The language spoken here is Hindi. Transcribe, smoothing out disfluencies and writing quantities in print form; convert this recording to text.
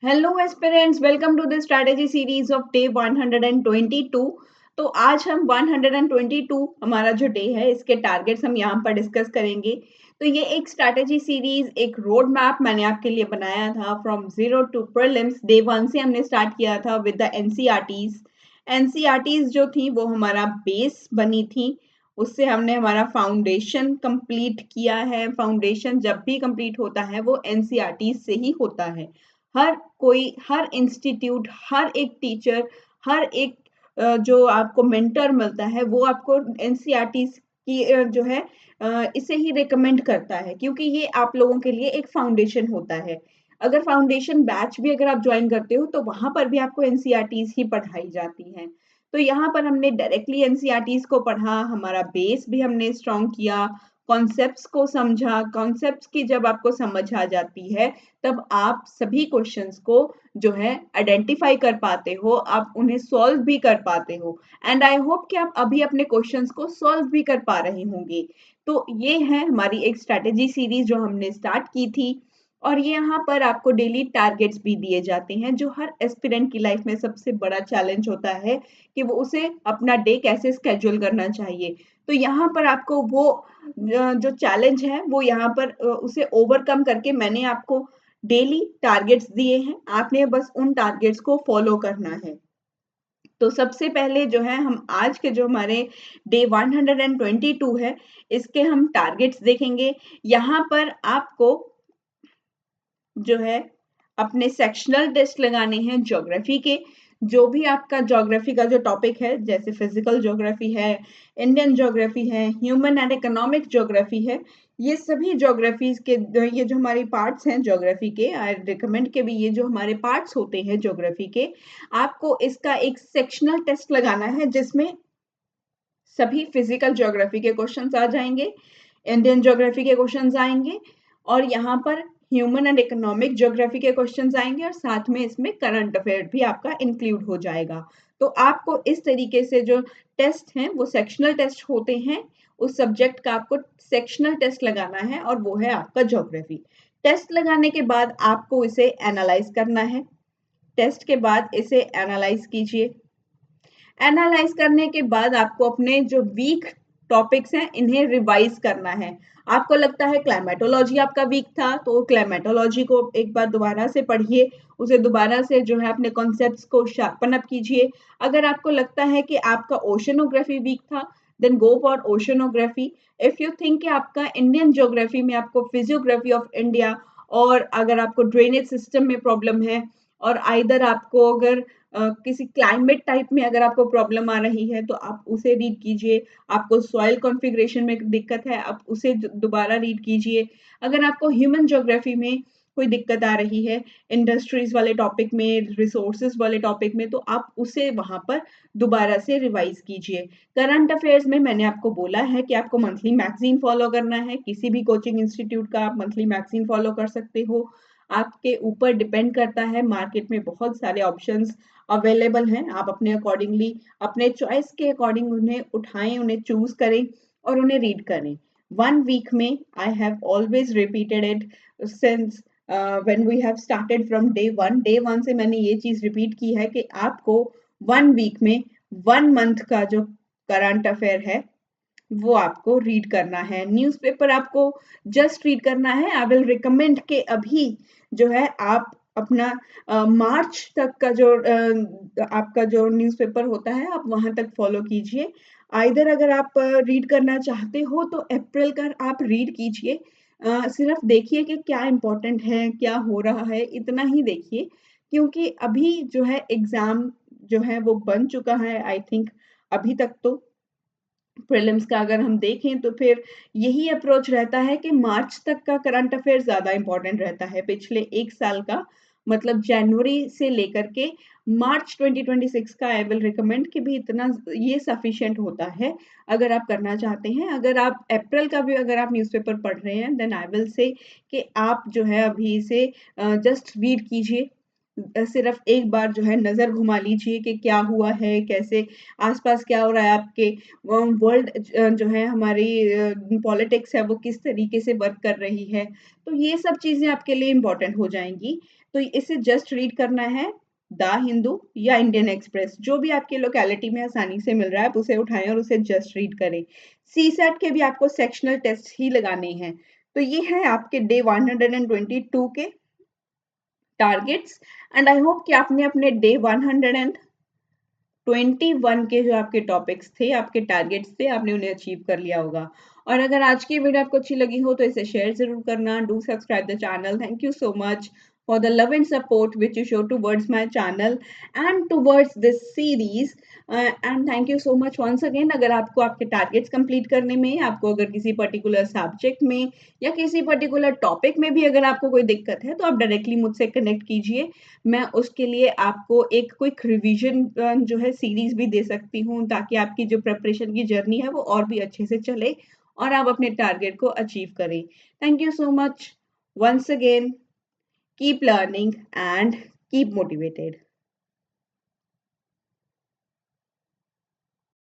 Hello aspirants, welcome to the strategy series of day 122। तो आज हम 122 हमारा जो डे है इसके टारगेट्स हम यहाँ पर डिस्कस करेंगे। तो ये एक स्ट्रैटेजी सीरीज, एक रोड मैप मैंने आपके लिए बनाया था। From zero to prelims day 1 से हमने स्टार्ट किया था विद द एनसीईआरटीज। एनसीईआरटीज जो थी वो हमारा बेस बनी थी, उससे हमने हमारा फाउंडेशन कंप्लीट किया है। फाउंडेशन जब भी कंप्लीट होता है वो एनसीईआरटीज से ही होता है। हर कोई, हर इंस्टीट्यूट, हर एक टीचर, हर एक जो आपको मेंटर मिलता है वो आपको एनसीईआरटी की जो है इसे ही रिकमेंड करता है, क्योंकि ये आप लोगों के लिए एक फाउंडेशन होता है। अगर फाउंडेशन बैच भी अगर आप ज्वाइन करते हो तो वहां पर भी आपको एनसीईआरटीज ही पढ़ाई जाती हैं। तो यहाँ पर हमने डायरेक्टली एनसीईआरटीज को पढ़ा, हमारा बेस भी हमने स्ट्रॉन्ग किया, कॉन्सेप्ट्स को समझा। कॉन्सेप्ट्स की जब आपको समझ आ जाती है तब आप सभी क्वेश्चंस को जो है आइडेंटिफाई कर पाते हो, आप उन्हें सॉल्व भी कर पाते हो। एंड आई होप कि आप अभी अपने क्वेश्चंस को सॉल्व भी कर पा रहे होंगे। तो ये है हमारी एक स्ट्रैटेजी सीरीज जो हमने स्टार्ट की थी। और ये यहाँ पर आपको डेली टारगेट्स भी दिए जाते हैं, जो हर एस्पिरेंट की लाइफ में सबसे बड़ा चैलेंज होता है कि वो उसे अपना डे कैसे स्केड्यूल करना चाहिए। तो यहाँ पर आपको वो जो चैलेंज है वो यहाँ पर उसे ओवरकम करके मैंने आपको डेली टारगेट्स दिए हैं। आपने बस उन टारगेट्स को फॉलो करना है। तो सबसे पहले जो है हम आज के जो हमारे डे 122 है इसके हम टारगेट्स देखेंगे। यहाँ पर आपको जो है अपने सेक्शनल टेस्ट लगाने हैं ज्योग्राफी के। जो भी आपका ज्योग्राफी का जो टॉपिक है, जैसे फिजिकल ज्योग्राफी है, इंडियन ज्योग्राफी है, ह्यूमन एंड इकोनॉमिक ज्योग्राफी है, ये सभी ज्योग्राफीज के ये जो हमारे पार्ट्स हैं ज्योग्राफी के, आई रिकमेंड के भी ये जो हमारे पार्ट्स होते हैं ज्योग्राफी के, आपको इसका एक सेक्शनल टेस्ट लगाना है जिसमें सभी फिजिकल ज्योग्राफी के क्वेश्चंस आ जाएंगे, इंडियन ज्योग्राफी के क्वेश्चंस आएंगे, और यहाँ पर ह्यूमन एंड इकोनॉमिक ज्योग्राफी के क्वेश्चंस आएंगे, और साथ में इसमें करंट अफेयर भी आपका इंक्लूड हो जाएगा। तो आपको इस तरीके से जो टेस्ट हैं वो सेक्शनल टेस्ट होते हैं, उस सब्जेक्ट का आपको सेक्शनल टेस्ट लगाना है, और वो है आपका ज्योग्राफी। टेस्ट लगाने के बाद आपको इसे एनालाइज करना है। टेस्ट के बाद इसे एनालाइज कीजिए। एनालाइज करने के बाद आपको अपने जो वीक टॉपिक्स हैं इन्हें रिवाइज करना है। आपको लगता है क्लाइमेटोलॉजी आपका वीक था, तो क्लाइमेटोलॉजी को एक बार दोबारा से पढ़िए, उसे दोबारा से जो है अपने कॉन्सेप्ट्स को शार्पन अप कीजिए। अगर आपको लगता है कि आपका ओशनोग्राफी वीक था, then go for oceanography. If you think कि आपका इंडियन ज्योग्राफी में आपको फिजियोग्राफी ऑफ इंडिया, और अगर आपको ड्रेनेज सिस्टम में प्रॉब्लम है, और आइदर आपको अगर किसी क्लाइमेट टाइप में अगर आपको प्रॉब्लम आ रही है तो आप उसे रीड कीजिए। आपको सॉइल कॉन्फ़िगरेशन में दिक्कत है, आप उसे दोबारा रीड कीजिए। अगर आपको ह्यूमन ज्योग्राफी में कोई दिक्कत आ रही है, इंडस्ट्रीज वाले टॉपिक में, रिसोर्सेज वाले टॉपिक में, तो आप उसे वहां पर दोबारा से रिवाइज कीजिए। करंट अफेयर्स में मैंने आपको बोला है कि आपको मंथली मैगजीन फॉलो करना है। किसी भी कोचिंग इंस्टीट्यूट का आप मंथली मैगजीन फॉलो कर सकते हो, आपके ऊपर डिपेंड करता है। मार्केट में बहुत सारे ऑप्शंस अवेलेबल हैं, आप अपने अकॉर्डिंगली, अपने चॉइस के अकॉर्डिंग उन्हें उठाएं, उन्हें चूज करें और उन्हें रीड करें। 1 वीक में I have always repeated it since when we have started from day 1 से मैंने ये चीज रिपीट की है कि आपको 1 वीक में 1 मंथ का जो करंट अफेयर है वो आपको रीड करना है। न्यूज़पेपर आपको जस्ट रीड करना है। आई विल रिकमेंड के अभी जो है आप अपना मार्च तक का जो आपका जो न्यूज़पेपर होता है आप वहां तक फॉलो कीजिए। आइदर अगर आप रीड करना चाहते हो तो अप्रैल का आप रीड कीजिए। सिर्फ देखिए कि क्या इम्पोर्टेंट है, क्या हो रहा है, इतना ही देखिए, क्योंकि अभी जो है एग्जाम जो है वो बन चुका है आई थिंक। अभी तक तो प्रीलिम्स का अगर हम देखें तो फिर यही अप्रोच रहता है कि मार्च तक का करंट अफेयर ज़्यादा इम्पोर्टेंट रहता है। पिछले 1 साल का, मतलब जनवरी से लेकर के मार्च 2026 का आई विल रिकमेंड कि भी इतना ये सफिशिएंट होता है अगर आप करना चाहते हैं। अगर आप अप्रैल का भी अगर आप न्यूज़पेपर पढ़ रहे हैं देन आई विल से कि आप जो है अभी इसे जस्ट रीड कीजिए। सिर्फ एक बार जो है नज़र घुमा लीजिए कि क्या हुआ है, कैसे आस-पास क्या हो रहा है आपके वर्ल्ड जो है हमारी पॉलिटिक्स है वो किस तरीके से वर्क कर रही है। तो ये सब चीज़ें आपके लिए इम्पोर्टेंट हो जाएँगी। तो इसे जस्ट रीड करना है द हिंदू या इंडियन एक्सप्रेस, जो भी आपकी लोकेलिटी में आसानी से मिल रहा है, आप उसे उठाएँ और उसे जस्ट रीड करें। सीसैट के भी आपको सेक्शनल टेस्ट ही लगाने हैं। तो ये है आपके डे 122 के टारगेट्स एंड आई होप कि आपने अपने डे 121 के जो आपके टॉपिक्स थे, आपके टारगेट्स थे, आपने उन्हें अचीव कर लिया होगा। और अगर आज की वीडियो आपको अच्छी लगी हो तो इसे शेयर ज़रूर करना। Do subscribe the channel. Thank you so much for the love and support which you show towards my channel and towards this series. And thank you so much once again. अगर आपको आपके टारगेट्स कंप्लीट करने में, आपको अगर किसी पर्टिकुलर सब्जेक्ट में या किसी पर्टिकुलर टॉपिक में भी अगर आपको कोई दिक्कत है, तो आप डायरेक्टली मुझसे कनेक्ट कीजिए। मैं उसके लिए आपको एक क्विक रिवीजन जो है सीरीज़ भी दे सकती हूँ, ताकि आपकी जो प्रिपरेशन की जर्नी है, वो और भी अच्छे से चले और आप अपने टारगेट को अचीव करें। Thank you so much once again. Keep learning and keep motivated.